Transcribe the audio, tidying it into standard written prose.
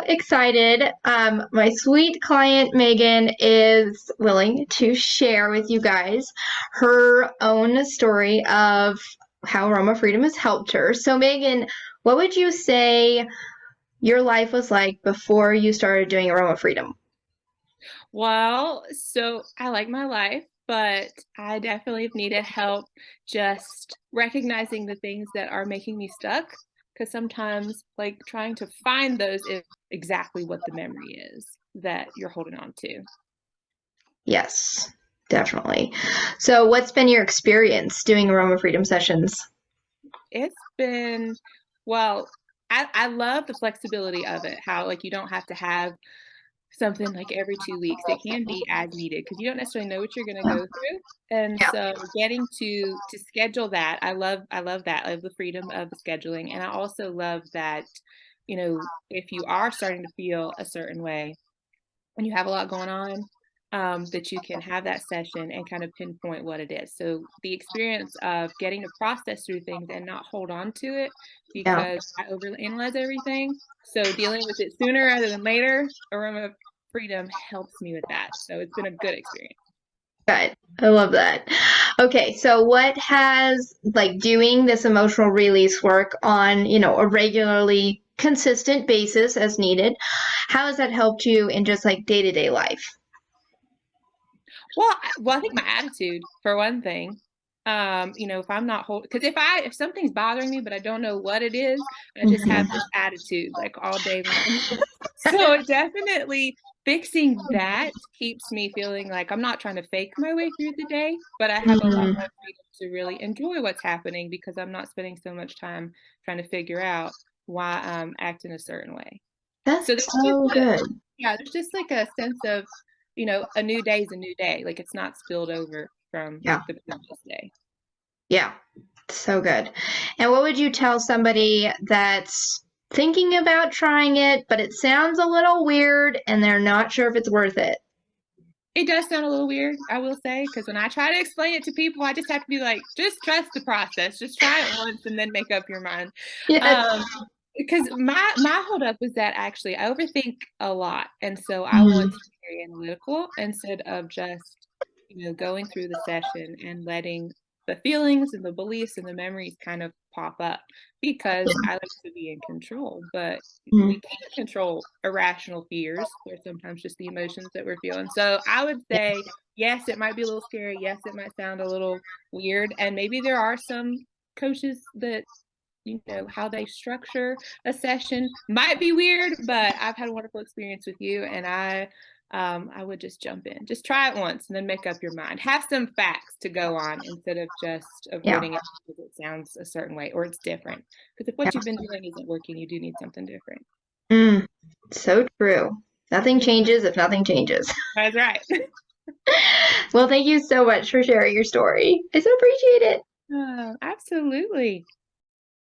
excited. My sweet client Megan is willing to share with you guys her own story of how Aroma Freedom has helped her. So, Megan, what would you say your life was like before you started doing Aroma Freedom? Well, so I like my life, but I definitely have needed help just recognizing the things that are making me stuck. Because sometimes, like, trying to find those is exactly what the memory is that you're holding on to. Yes, definitely. So, what's been your experience doing Aroma Freedom sessions? It's been, well, I love the flexibility of it, how, like, you don't have to have something like every 2 weeks. It can be as needed because you don't necessarily know what you're going to go through. And Yeah. so getting to schedule that, I love that. I love the freedom of the scheduling. And I also love that, if you are starting to feel a certain way and you have a lot going on, that you can have that session and kind of pinpoint what it is. So the experience of getting to process through things and not hold on to it Yeah. because I overanalyze everything. So dealing with it sooner rather than later, Aroma Freedom helps me with that. So it's been a good experience. Good. I love that. Okay, so what has like doing this emotional release work on, a regularly consistent basis as needed, how has that helped you in just like day-to-day life? Well, I think my attitude for one thing. If I'm not holding, because if something's bothering me, but I don't know what it is, I just have Mhm. this attitude like all day long. So definitely fixing that keeps me feeling like I'm not trying to fake my way through the day, but I have a lot Mhm. more freedom to really enjoy what's happening because I'm not spending so much time trying to figure out why I'm acting a certain way. That's So there's just so good. yeah, there's just like a sense of, a new day is a new day. Like it's not spilled over from Yeah. the previous day. Yeah. So good. And what would you tell somebody that's thinking about trying it, but it sounds a little weird and they're not sure if it's worth it? It does sound a little weird, I will say, because when I try to explain it to people, I just have to be like, just trust the process. Just try it once and then make up your mind. Yes. Um, because my holdup was that actually I overthink a lot, and so I want Mhm. to be very analytical instead of just going through the session and letting the feelings and the beliefs and the memories kind of pop up because I like to be in control, but Mhm. we can't control irrational fears or sometimes just the emotions that we're feeling. So I would say yes, it might be a little scary. Yes, it might sound a little weird, and maybe there are some coaches that how they structure a session might be weird, but I've had a wonderful experience with you, and I would just jump in. Just try it once and then make up your mind. Have some facts to go on instead of just Yeah. avoiding it because it sounds a certain way or it's different. Because if what Yeah. you've been doing isn't working, you do need something different. Mm. So true. Nothing changes if nothing changes. That's right. Well, thank you so much for sharing your story. I so appreciate it. Oh, absolutely.